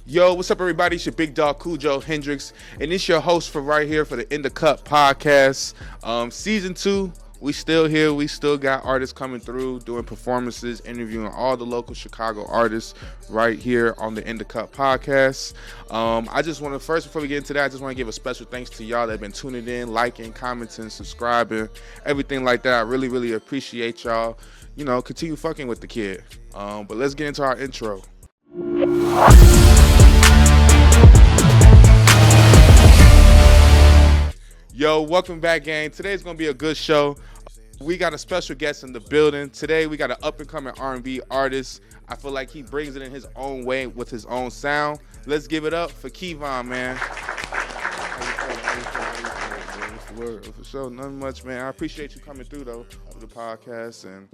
Yo, what's up, everybody? It's your big dog, Cool Joe Hendricks, and it's your host for right here for the InDaCut podcast. Season 2, we still here. We still got artists coming through, doing performances, interviewing all the local Chicago artists right here on the InDaCut podcast. I just want to, first, before we get into that, I just want to give a special thanks to y'all that have been tuning in, liking, commenting, subscribing, everything like that. I really, really appreciate y'all. You know, continue fucking with the kid. But let's get into our intro. Yo, welcome back, gang. Today's gonna be a good show. We got a special guest in the building. Today we got an up-and-coming R&B artist. I feel like he brings it in his own way with his own sound. Let's give it up for Kevion, man. For sure, nothing much, man. I appreciate you coming through though with the podcast and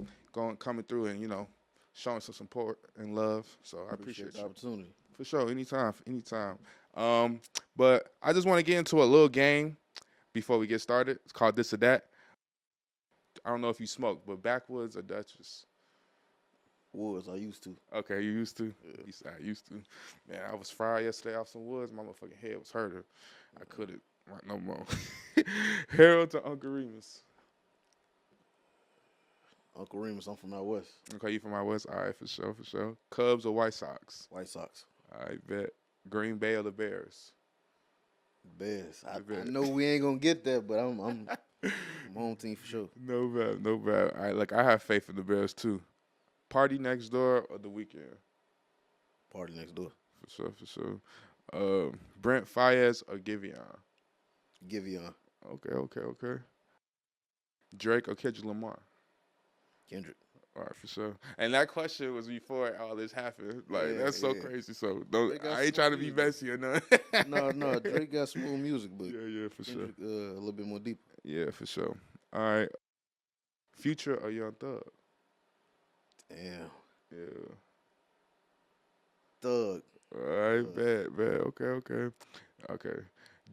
coming through and showing some support and love. So I appreciate the opportunity. For sure, anytime. But I just want to get into a little game before we get started. It's called This or That. I don't know if you smoke, but Backwoods or Dutchess? Woods, I used to. Okay, you used to? Yeah. I used to. Man, I was fried yesterday off some woods. My motherfucking head was hurting. I couldn't right no more. Harold to Uncle Remus? Uncle Remus, I'm from out west. Okay, you from out west? All right, for sure. Cubs or White Sox? White Sox. All right, bet. Green Bay or the Bears? Bears. I know we ain't gonna get there, but I'm home team for sure. No bad. All right, look, I have faith in the Bears too. Party Next Door or The Weeknd? Party Next Door. For sure. Brent Fayez or Kevion? Kevion. Okay. Drake or Kendrick Lamar? Kendrick. All right, for sure. And that question was before all this happened. Like, that's so crazy. So I ain't trying to be messy or nothing. No. Drake got smooth music, but yeah, for Kendrick, sure. A little bit more deep. Yeah, for sure. All right. Future or Young Thug? Damn. Yeah. Thug. All right, bad. Okay.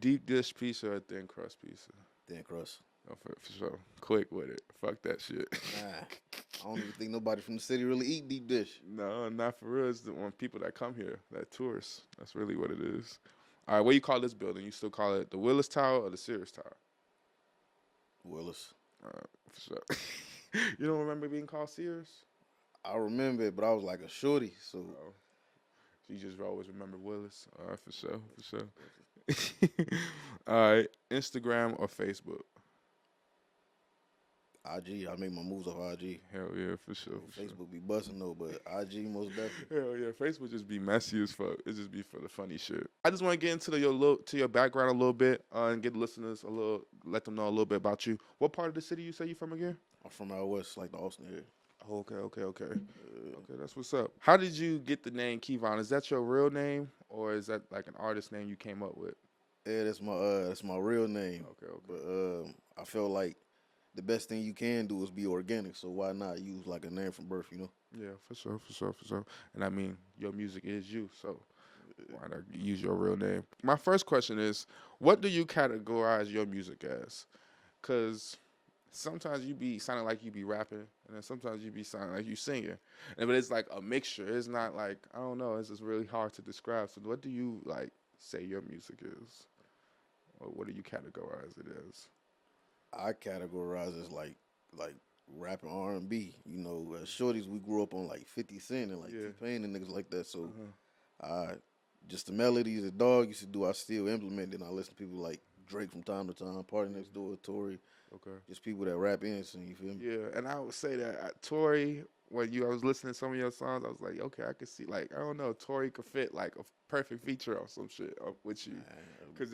Deep dish pizza or thin crust pizza? Thin crust. Oh, for sure. Quick with it. Fuck that shit. Nah, I don't even think nobody from the city really eat deep dish. No, not for real. It's the one people that come here, that tourists. That's really what it is. All right, what do you call this building? You still call it the Willis Tower or the Sears Tower? Willis. All right, for sure. You don't remember being called Sears? I remember it, but I was like a shorty, so. Oh. So you just always remember Willis? All right, for sure. All right, Instagram or Facebook? IG, I make my moves off IG. Hell yeah, for sure. Facebook be busting though, but IG most definitely. Hell yeah, Facebook just be messy as fuck. It just be for the funny shit. I just want to get into your background a little bit and get listeners let them know a little bit about you. What part of the city you say you from again? I'm from out west, like the Austin area. Oh, okay. Okay, that's what's up. How did you get the name Kevion? Is that your real name or is that like an artist name you came up with? Yeah, that's my real name. Okay. But I felt like the best thing you can do is be organic. So why not use like a name from birth? Yeah, for sure. And I mean, your music is you, so why not use your real name? My first question is, what do you categorize your music as? Because sometimes you be sounding like you be rapping, and then sometimes you be sounding like you singing. But it's like a mixture. It's not like, I don't know, it's just really hard to describe. So what do you like say your music is? Or what do you categorize it as? I categorize as like rapping R&B. As shorties we grew up on like 50 Cent and like T-Pain and niggas like that. So just the melodies the dog used to do, I still implement it. And I listen to people like Drake from time to time, Party Next Door, Tory. Okay. Just people that rap and sing, you feel me? Yeah, and I would say that Tory, when I was listening to some of your songs, I was like, okay, I could see, like, I don't know, Tory could fit like a perfect feature on some shit with you, because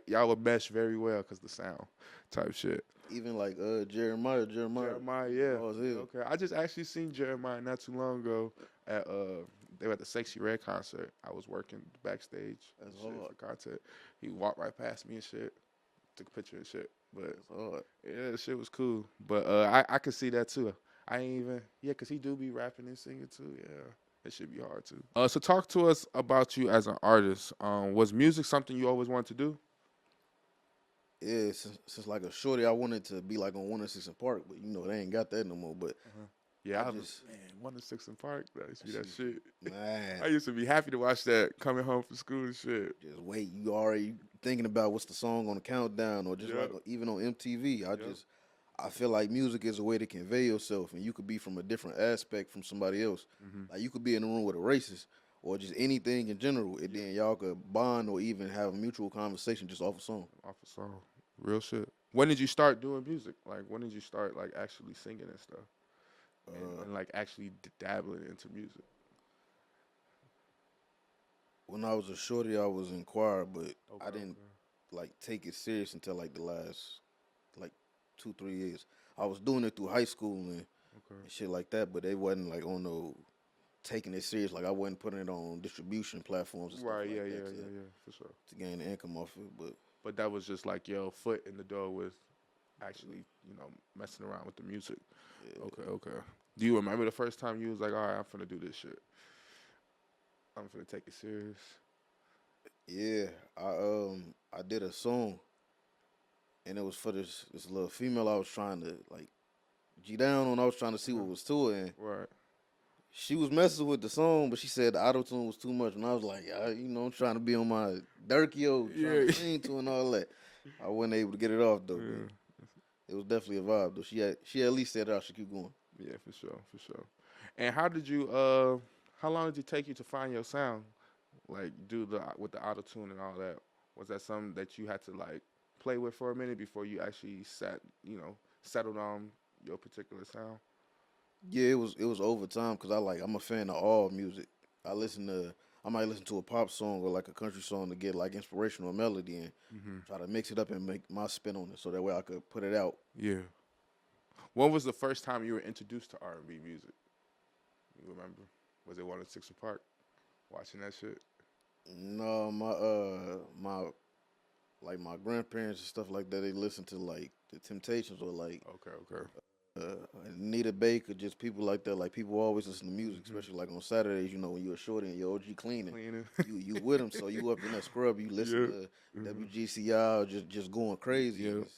y'all would mesh very well because the sound type shit. Even like Jeremiah, yeah. Oh, okay, I just actually seen Jeremiah not too long ago at they were at the Sexy Red concert. I was working backstage. That's shit hard. for content. He walked right past me and shit, took a picture and shit. But yeah, the shit was cool. But I could see that too. I ain't even because he do be rapping and singing too. Yeah, it should be hard too. So talk to us about you as an artist. Was music something you always wanted to do? Yeah, since like a shorty, I wanted to be like on 106 and Park, but they ain't got that no more. But Yeah, I I was, just, man, 1 to 6 in Park. That used to be that she's, shit. man, I used to be happy to watch that coming home from school and shit. just wait. You already thinking about what's the song on the countdown, or just like Yep. even on MTV. Yep. I feel like music is a way to convey yourself, and you could be from a different aspect from somebody else. Mm-hmm. Like you could be in the room with a racist, or just anything in general, and Yeah. then y'all could bond or even have a mutual conversation just off a song. Off a song. Real shit. When did you start doing music? Like, when did you start, like, actually singing and stuff? Uh, And like, actually dabbling into music? when I was a shorty, I was in choir, but Okay, I didn't okay. like take it serious until like the last like 2 3 years. I was doing it through high school Okay. and shit like that, but they wasn't like on no taking it serious. Like I wasn't putting it on distribution platforms and stuff Right, yeah, like yeah, that yeah, yeah, for sure. to gain the income off it. But But that was just like your foot in the door with actually, messing around with the music. yeah, Okay, okay. Do you remember the first time you was like, all right, I'm finna do this shit. I'm finna take it serious. yeah, I did a song and it was for this little female I was trying to like G down on. I was trying to see Uh-huh. what was to it, and Right. she was messing with the song, but she said the auto tune was too much, and I was like, I'm trying to be on my Durkio, trying to Yeah. sing to and all that. I wasn't able to get it off though, but Yeah. it was definitely a vibe though. She at least said I should keep going. Yeah, for sure, for sure. And how long did it take you to find your sound? Like do the with the auto tune and all that. Was that something that you had to like play with for a minute before you actually settled on your particular sound? Yeah, it was over time because I'm a fan of all music. I listen to I might listen to a pop song or like a country song to get like inspirational melody and Hmm. try to mix it up and make my spin on it so that way I could put it out. Yeah. When was the first time you were introduced to R&B music? You remember? Was it 1 to 6 Park? Watching that shit? No, my grandparents and stuff like that. They listen to like the Temptations or like Okay, okay. uh, Anita Baker, just people like that. Like people always listen to music, Hmm. especially like on Saturdays. You know, when you're a shorty and you're OG cleaning, Cleaning. you with them. So you up in that scrub, you listen Yeah. to Hmm. WGCI, just going crazy, and Yeah.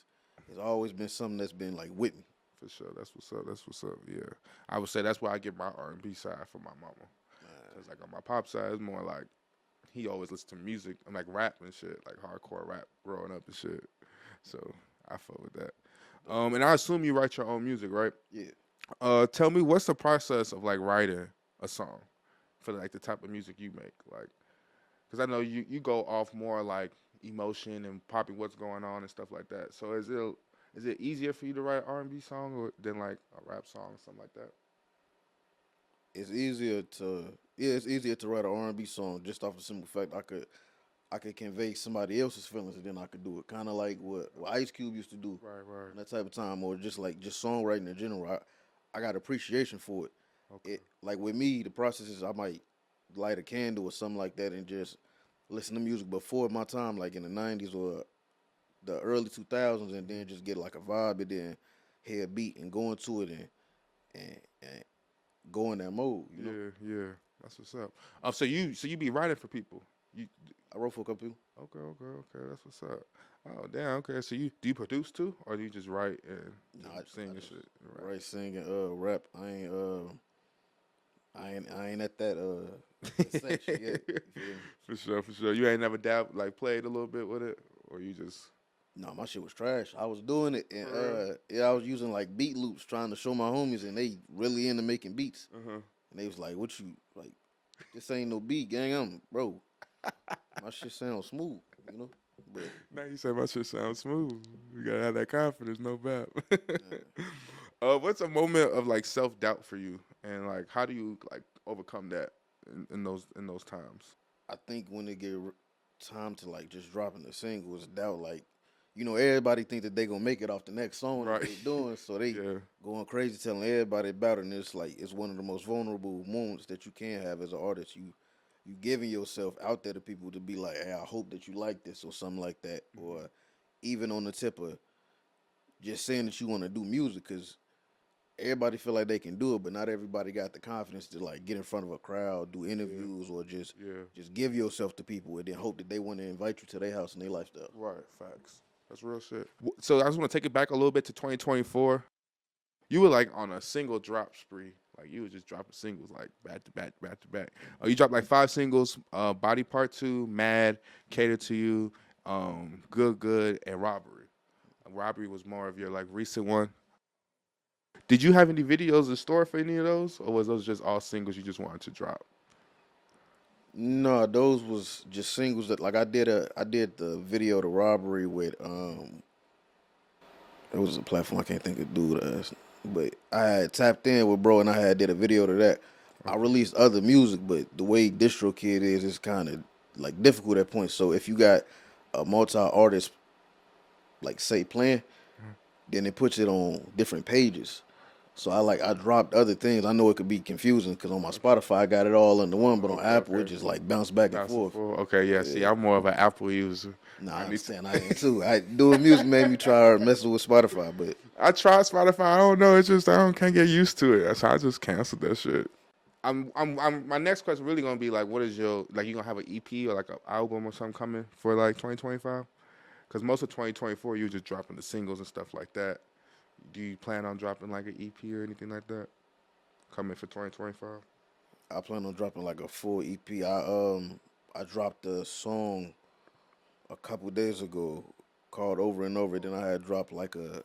it's always been something that's been like with me. For sure. That's what's up. That's what's up. Yeah. I would say that's why I get my R&B side from my mama. Man, Cause like on my pop side, it's more like he always listens to music. I'm like rap and shit, like hardcore rap growing up and shit. So I fuck with that. And I assume you write your own music, right? yeah, Tell me what's the process of like writing a song for like the type of music you make, like, cause I know you go off more like emotion and popping what's going on and stuff like that. So is it easier for you to write an R&B song or than like a rap song or something like that? it's easier to it's easier to write an R&B song just off the simple fact I could convey somebody else's feelings and then I could do it. Kind of like what Ice Cube used to do Right, right. in that type of time, or just songwriting in general. I got appreciation for it. Okay. It like with me, the process is I might light a candle or something like that and just listen to music before my time, like in the '90s or the early 2000s, and then just get like a vibe and then hear a beat and go into it and go in that mode. Yeah, yeah. That's what's up. So you be writing for people. You I wrote for a couple people. okay, okay, okay. That's what's up. Oh damn. Okay. So you do you produce too, or do you just write and No, sing I and just shit? Right. write, sing, and rap. I ain't at that section yet. You feel me? For sure, for sure. You ain't never like played a little bit with it, or you just No, my shit was trash. I was doing it, and for real? yeah, I was using like beat loops trying to show my homies, and they really into making beats. Uh huh. And they was like, "What you like? This ain't no beat, gang. Bro. My shit sounds smooth, you know." But Now you say my shit sounds smooth. You gotta have that confidence, no bad. uh, What's a moment of like self doubt for you, and like how do you like overcome that in those times? I think when it get time to like just dropping the single, it's doubt. Like, everybody think that they gonna make it off the next song that Right. they doing, so they Yeah. going crazy telling everybody about it. And it's like it's one of the most vulnerable moments that you can have as an artist. You giving yourself out there to people to be like, hey, I hope that you like this or something like that, Hmm. or even on the tip of just saying that you want to do music because everybody feel like they can do it, but not everybody got the confidence to like get in front of a crowd, do Yeah. interviews, or just Yeah. just give yourself to people and then hope that they want to invite you to their house and their lifestyle. Right. Facts. That's real shit. So I just want to take it back a little bit to 2024. You were like on a single drop spree. Like you were just dropping singles like back to back, back to back. You dropped like 5 singles: Body Part 2, Mad, Cater to You, Good Good, and Robbery. Robbery was more of your like recent one. Did you have any videos in store for any of those, or was those just all singles you just wanted to drop? No, those was just singles that like I did the video the robbery with it was a platform I can't think of dude but I had tapped in with bro and I had did a video to that. I released other music, but the way DistroKid is, it's kind of like difficult at points. So if you got a multi artist like say playing, then it puts it on different pages. So I dropped other things. I know it could be confusing because on my Spotify I got it all under one, but on Apple it just like bounce back and forth. Okay, yeah. See, I'm more of an Apple user. Nah, I understand. I am too. Doing music made me try messing with Spotify, but I tried Spotify. I don't know. It's just can't get used to it. So I just canceled that shit. My next question really gonna be like, what is your like? You gonna have an EP or like an album or something coming for like 2025? Because most of 2024 you just dropping the singles and stuff like that. Do you plan on dropping like an EP or anything like that coming for 2025? I plan on dropping like a full EP. I dropped a song a couple days ago called Over and Over. Then I had dropped like a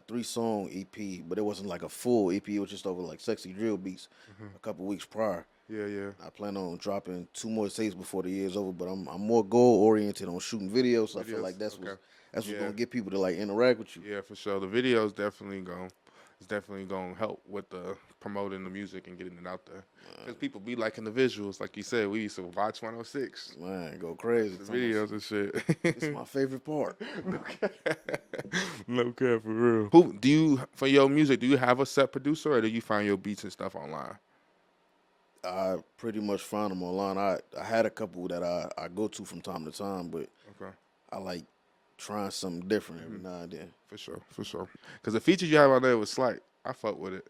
3-song EP, but it wasn't like a full EP. It was just over like sexy drill beats a couple weeks prior. Yeah, yeah. I plan on dropping 2 more tapes before the year's over, but I'm more goal oriented on shooting videos. So I feel like that's what's gonna get people to like interact with you. Yeah, for sure. The video is definitely gonna help with the promoting the music and getting it out there. Because people be liking the visuals, like you said. We used to watch 106. Man, go crazy. The videos and shit. It's my favorite part. No cap for real. Who do you for your music? Do you have a set producer, or do you find your beats and stuff online? I pretty much found them online. I had a couple that I go to from time to time, but I like trying something different every now and then. For sure. Because the features you have on there was slight. I fuck with it.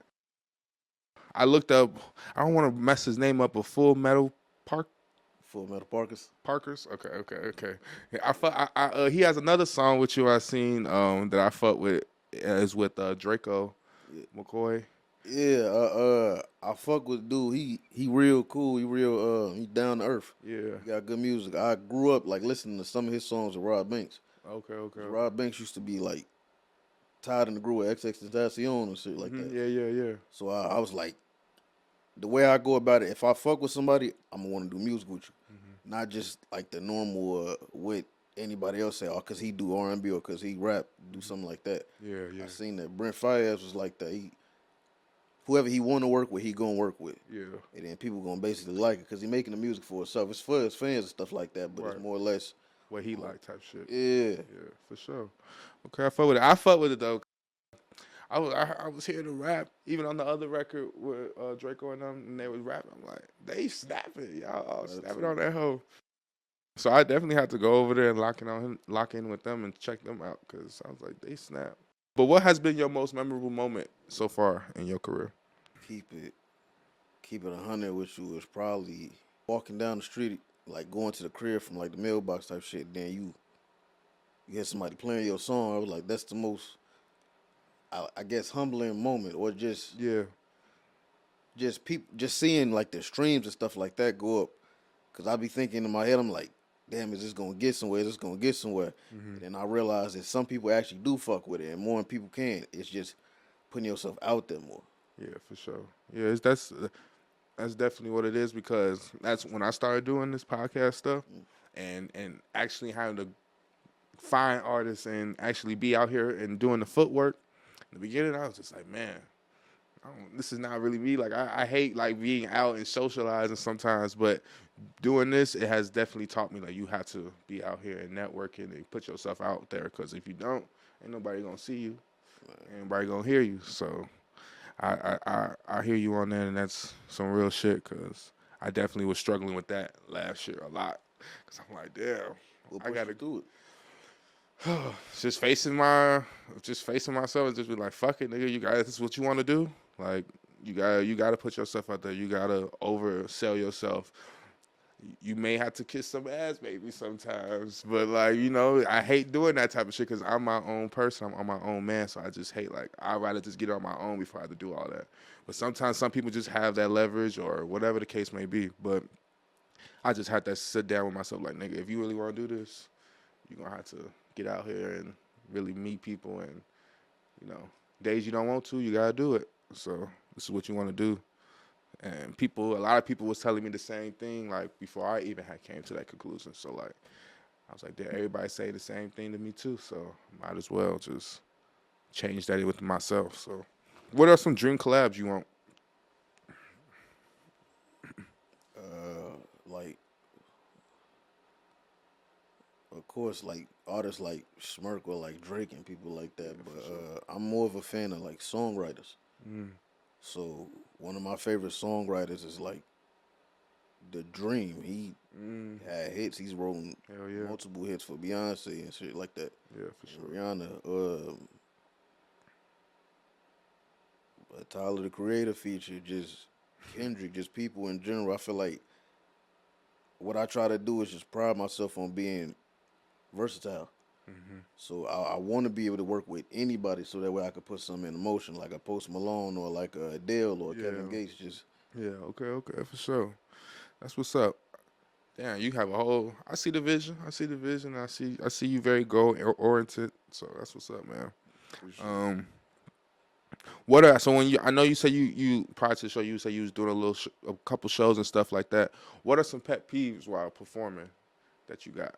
I looked up. I don't want to mess his name up. But Full Metal Parkers. Parkers. Okay. Yeah, he has another song with you. I seen that I fuck with is with Draco McCoy. Yeah, I fuck with dude. He real cool. He down to earth. Yeah. He got good music. I grew up like listening to some of his songs with Rod Banks. Okay. Rod Banks used to be like tied in the groove with XXXTentacion and shit like that. Yeah. So I was like, the way I go about it, if I fuck with somebody, I'm gonna want to do music with you, not just like the normal with anybody else say, oh, cause he do R&B or cause he rap, do something like that. Yeah. I seen that Brent Fayez was like that. Whoever he want to work with, he gonna work with. Yeah. And then people gonna basically like it because he making the music for himself. It's for his fans and stuff like that, but it's more or less what he like type shit. Yeah, for sure. Okay, I fuck with it. I fuck with it though. I was here to rap, even on the other record with Draco and them, and they was rapping. I'm like, they snapping, y'all all snapping on that hoe. So I definitely had to go over there and lock in with them and check them out because I was like, they snap. But what has been your most memorable moment so far in your career? Keep it 100 with you is probably walking down the street, like going to the crib from like the mailbox type shit. Then you hear somebody playing your song. I was like, that's the most, I guess, humbling moment, or just people just seeing like the streams and stuff like that go up. Cause I be thinking in my head, I'm like, damn, is this gonna get somewhere? Is this gonna get somewhere? And then I realize that some people actually do fuck with it, and more people can. It's just putting yourself out there more. Yeah, for sure. Yeah, that's definitely what it is, because that's when I started doing this podcast stuff and actually having to find artists and actually be out here and doing the footwork. In the beginning, I was just like, man, this is not really me. Like, I hate like being out and socializing sometimes, but doing this, it has definitely taught me like you have to be out here and networking and put yourself out there, because if you don't, ain't nobody gonna see you, ain't nobody gonna hear you. So I hear you on that, and that's some real shit, because I definitely was struggling with that last year a lot, because I'm like, damn, I gotta do it. just facing myself and just be like, fuck it, nigga, this is what you want to do. Like, you gotta put yourself out there. You gotta oversell yourself. you may have to kiss some ass maybe sometimes, but like you know, I hate doing that type of shit because I'm my own person, I'm my own man, so I just hate like I'd rather just get on my own before I have to do all that. But sometimes some people just have that leverage or whatever the case may be. But I just had to sit down with myself like, nigga, if you really want to do this, you're gonna have to get out here and really meet people and you know, days you don't want to, you gotta do it. So this is what you want to do. And people, a lot of people was telling me the same thing, like before I even had came to that conclusion. So like, I was like, did everybody say the same thing to me too? So might as well just change that with myself. So, what are some dream collabs you want? Like, of course, like artists like Smirk or like Drake and people like that. But I'm more of a fan of like songwriters. So one of my favorite songwriters is like The Dream. He had hits. He's wrote Hell yeah, multiple hits for Beyonce and shit like that. yeah, for sure. Rihanna. But Tyler the Creator feature, just Kendrick, just people in general. I feel like what I try to do is just pride myself on being versatile. So I want to be able to work with anybody, so that way I could put something in motion, like a Post Malone or like a Adele or Yeah, Kevin Gates. Just yeah, okay, for sure. That's what's up. Damn, you have a whole. I see the vision. I see the vision. I see you very goal oriented. So that's what's up, man. appreciate it. Um, what are so when you? I know you say you prior to the show you say you was doing a couple shows and stuff like that. What are some pet peeves while performing that you got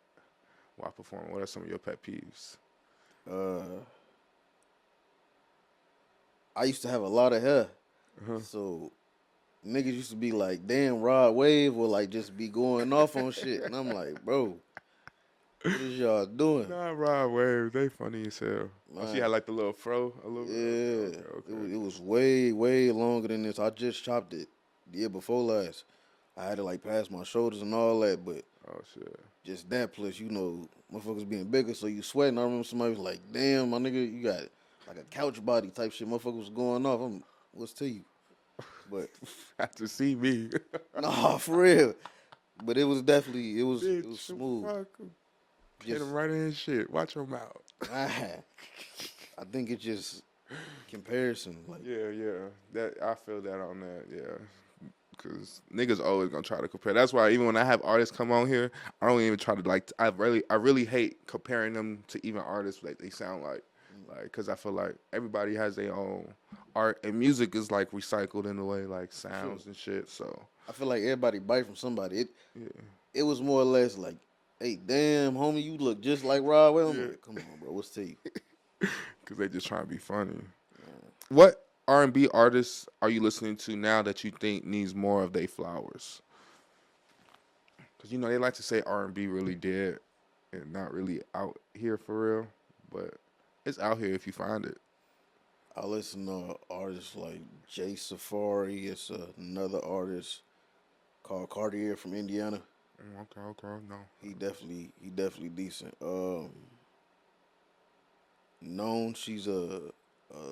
while performing? What are some of your pet peeves? Uh, I used to have a lot of hair, so niggas used to be like, "Damn, Rod Wave," or like just be going off on shit, and I'm like, "Bro, what is y'all doing?" Nah, Rod Wave, they funny as hell. Oh, she Man, had like the little fro, a little bit. yeah, Okay. it was way way longer than this. I just chopped it the year before last. I had to like pass my shoulders and all that, but Oh shit. just that plus motherfuckers being bigger, so you sweating. I remember somebody was like, "Damn, my nigga, you got like a couch body type shit." Motherfuckers was going off. What's to you? But Have to see me. nah, for real. But it was definitely it was Bitch, smooth. fuck him. Hit him Just right in his shit. Watch your mouth. man, I think it's just comparison. Like Yeah, yeah. That I feel that on that. Yeah. Cause niggas always gonna try to compare. That's why even when I have artists come on here, I don't even try to like. I really hate comparing them to even artists like they sound like. Cause I feel like everybody has their own art and music is like recycled in a way, like sure. sounds and shit. So I feel like everybody bite from somebody. yeah, It was more or less like, hey, damn, homie, you look just like Rod Well. I'm yeah. like, come on, bro, what's to you? Cause they just trying to be funny. Man. What R&B artists are you listening to now that you think needs more of their flowers? Cause you know they like to say R&B really dead and not really out here for real, but it's out here if you find it. I listen to artists like Jay Safari. It's another artist called Cartier from Indiana. Okay, no. He definitely decent. Known, she's a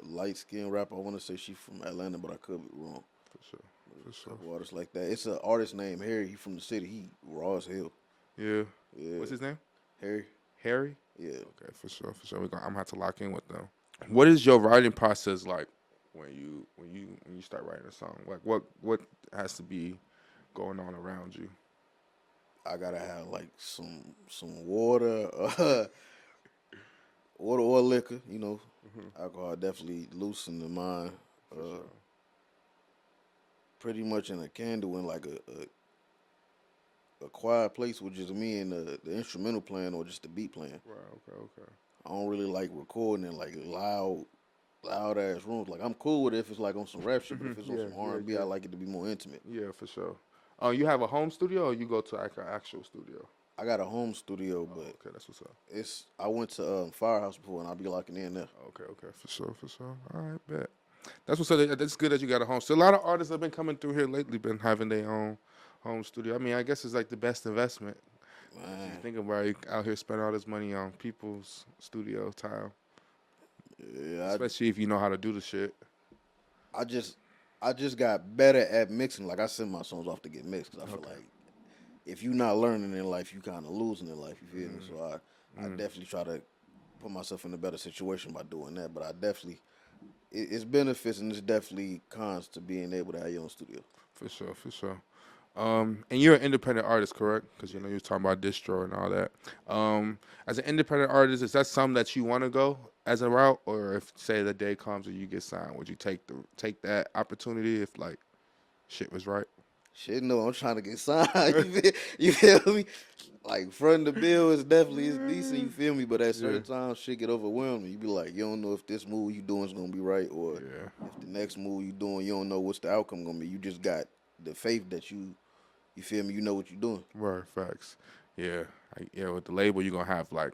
light skinned rapper. I want to say she's from Atlanta, but I could be wrong. For sure, for A sure. couple artists like that. It's an artist named Harry. He from the city. He raw as hell. Yeah. Yeah, What's his name? Harry. Harry? Yeah. Okay, for sure, for sure. I'm gonna have to lock in with them. What is your writing process like when you start writing a song? Like what has to be going on around you? I gotta have like some water, water or liquor. Alcohol definitely loosen the mind. For Uh, sure. Pretty much in a candle in like a quiet place with just me and the instrumental playing or just the beat playing. Right, okay. I don't really like recording in like loud ass rooms. Like I'm cool with it if it's like on some rap shit, but if it's on Yeah, some R&B, I like it to be more intimate. Yeah, for sure. You have a home studio or you go to like an actual studio? I got a home studio, Oh, but okay, that's what's up. I went to Firehouse before and I'll be locking in there. Okay, for sure, for sure. All right, bet. That's what's up. That's good that you got a home. So a lot of artists have been coming through here lately, been having their own home studio. I mean, I guess it's like the best investment. If you Man, think about it, out here spending all this money on people's studio time, yeah, especially if you know how to do the shit. I just got better at mixing. Like I send my songs off to get mixed because I feel Okay. like if you're not learning in life, you kind of losing in life. You feel me? So I definitely try to put myself in a better situation by doing that. But I definitely, it's benefits and it's definitely cons to being able to have your own studio. For sure, for sure. And you're an independent artist, correct? Because you know you're talking about distro and all that. As an independent artist, is that something that you want to go as a route, or if say the day comes and you get signed, would you take that opportunity if like shit was right? Shit, no, I'm trying to get signed. You feel me? Like fronting the bill is definitely is decent. You feel me? But at Yeah, certain times, shit get overwhelming. You be like, you don't know if this move you doing is gonna be right, or yeah. if the next move you doing, you don't know what's the outcome gonna be. You just got the faith that you feel me? You know what you're doing. Right, facts. Yeah, yeah. With the label, you're gonna have like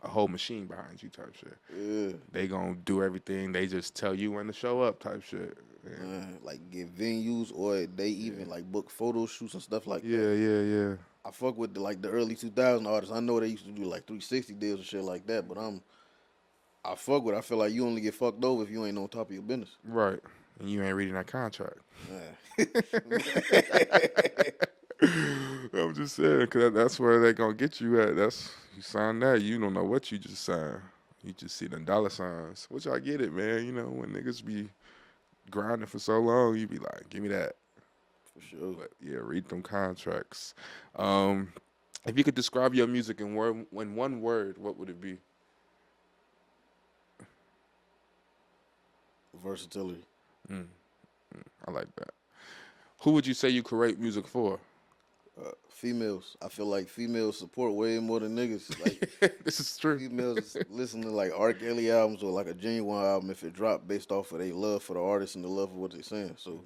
a whole machine behind you, type shit. Yeah. They gonna do everything. They just tell you when to show up, type shit. Yeah, Like get venues or they even like book photo shoots and stuff like that. yeah, yeah, yeah. I fuck with the early 2000 artists. I know they used to do like 360 deals and shit like that, but I fuck with. I feel like you only get fucked over if you ain't on top of your business. Right, and you ain't reading that contract. Man. I'm just saying, cause that's where they gonna get you at. That's you sign that, you don't know what you just signed. You just see them dollar signs, which I get it, man. You know when niggas be grinding for so long, you be like, give me that. For sure. But yeah, read them contracts. Um, if you could describe your music in one word, what would it be? Versatility. Mm, I like that. Who would you say you create music for? Females. I feel like females support way more than niggas. Like This is true. females listen to like R. Kelly albums or like a genuine album if it dropped based off of their love for the artist and the love of what they're saying. So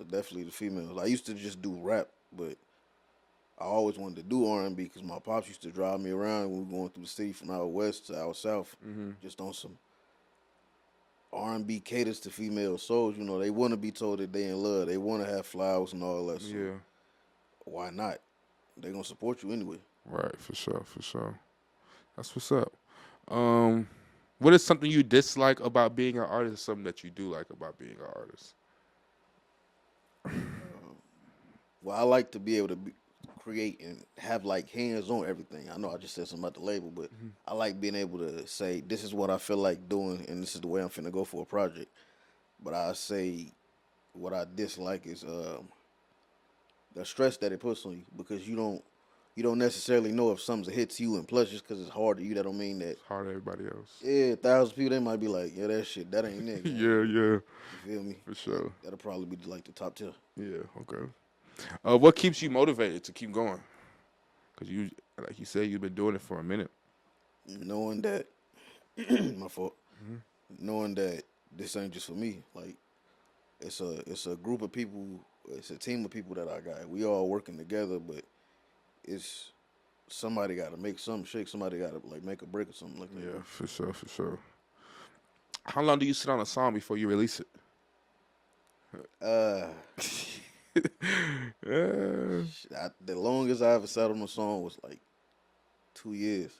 definitely the females. I used to just do rap, but I always wanted to do R&B because my pops used to drive me around when we were going through the city from out west to out south, just on some R&B caters to female souls. You know, they want to be told that they in love. They want to have flowers and all that. So Yeah, why not? They gonna support you anyway. right, for sure, for sure. That's what's up. Um, what is something you dislike about being an artist? Something that you do like about being an artist? Well, I like to be able to create and have like hands on everything. I know I just said something about the label, but I like being able to say this is what I feel like doing, and this is the way I'm finna go for a project. But I say what I dislike is the stress that it puts on you because you don't necessarily know if something's a hit to you, and plus just because it's hard to you, that don't mean that. It's hard to everybody else. Yeah, 1,000 people they might be like, yeah, that shit, that ain't it. Yeah, yeah, You feel me? for sure. That'll probably be like the top tier. Yeah, okay. What keeps you motivated to keep going? Cause you, like you said, you've been doing it for a minute. Knowing that, my fault. Knowing that this ain't just for me. Like it's a group of people. It's a team of people that I got. We all working together, but it's somebody got to make something shake. Somebody got to like make a break or something like that. Yeah, for sure, for sure. How long do you sit on a song before you release it? Uh, Yeah. the longest I ever sat on a song was like 2 years.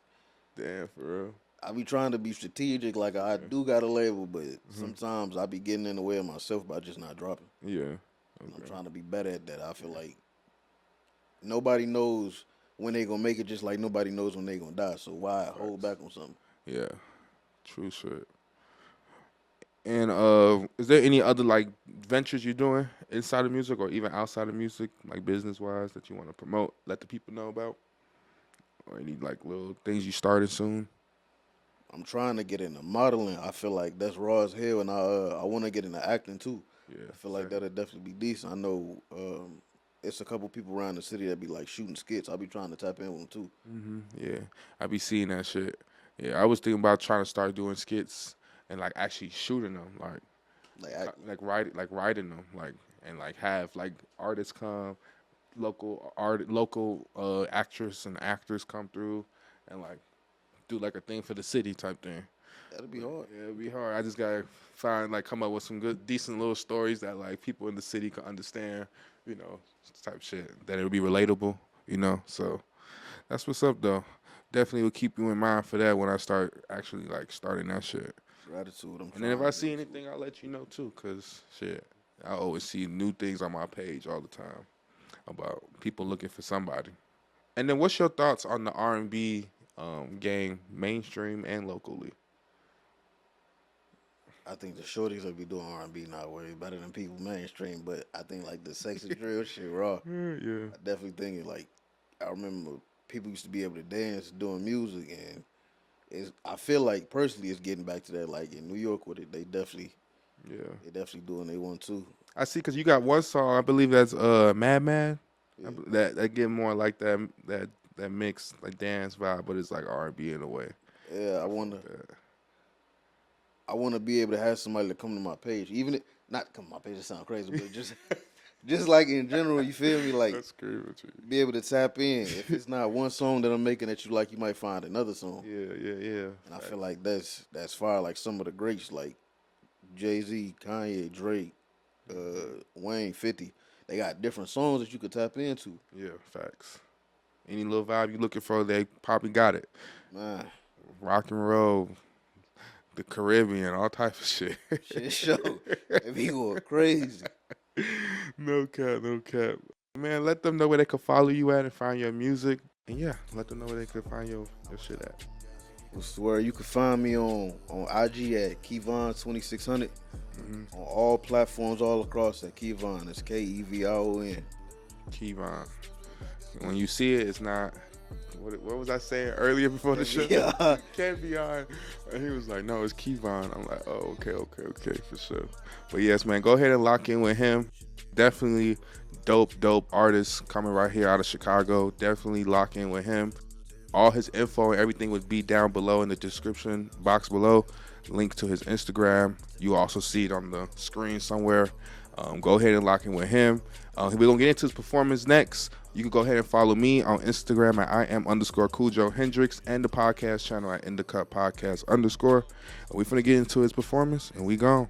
Damn, for real. I be trying to be strategic, like I do got a label, but sometimes I be getting in the way of myself by just not dropping. Yeah. And I'm trying to be better at that. I feel like nobody knows when they gonna make it, just like nobody knows when they gonna die. So why hold back on something? Yeah. True shit. And is there any other like ventures you're doing inside of music or even outside of music, like business wise, that you want to promote, let the people know about, or any like little things you started soon? I'm trying to get into modeling. I feel like that's raw as hell, and I want to get into acting too. Yeah. I feel like that'll definitely be decent. I know it's a couple people around the city that be like shooting skits. I'll be trying to tap in with them too. Yeah, I be seeing that shit. Yeah, I was thinking about trying to start doing skits and like actually shooting them, Like act, writing them, like and like have like artists come, local actress and actors come through, and like do like a thing for the city type thing. that'll be hard. Yeah, it'd be hard. I just gotta come up with some good, decent little stories that like people in the city can understand, you know, type shit. That it would be relatable, you know. So that's what's up though. Definitely will keep you in mind for that when I start actually like starting that shit. Gratitude. And then if I see anything, I'll let you know too. Cause shit, I always see new things on my page all the time. about people looking for somebody. And then, what's your thoughts on the R&B game, mainstream and locally? I think the shorties will be doing R&B now way better than people mainstream, but I think like the sexy drill shit raw. Yeah, I definitely think it like I remember people used to be able to dance doing music, and I feel like personally it's getting back to that. Like in New York with it, yeah. they definitely doing they want too. I see, because you got one song, I believe that's Madman. Yeah. That get more like that mix like dance vibe, but it's like R&B in a way. Yeah, I want to be able to have somebody to come to my page, even if, not come to my page. It sound crazy, but just just like in general, you feel me? Like That's great with you. be able to tap in. If it's not one song that I'm making that you like, you might find another song. Yeah. And I feel like that's fire. Like some of the greats, like Jay-Z, Kanye, Drake, Wayne, 50. They got different songs that you could tap into. Yeah, facts. Any little vibe you looking for, they probably got it. Man, Rock and roll, the Caribbean, all type of shit. shit show. They be going crazy. No cap. Man, let them know where they can follow you at and find your music. And yeah, let them know where they can find your shit at. I swear you can find me on IG at Kevion2600. On all platforms all across at Kevion. It's Kevion. Kevion. When you see it, it's not. What was I saying earlier before the show? Yeah. Kevion. And he was like, no, it's Kevion. I'm like, oh, okay, for sure. But yes, man, go ahead and lock in with him. Definitely dope artist coming right here out of Chicago. Definitely lock in with him. All his info and everything would be down below in the description box below. Link to his Instagram. You also see it on the screen somewhere. Go ahead and lock in with him. We're going to get into his performance next. You can go ahead and follow me on Instagram at IM_Cool Hendrix and the podcast channel at InDaCut Podcast_. We're finna get into his performance and we gone.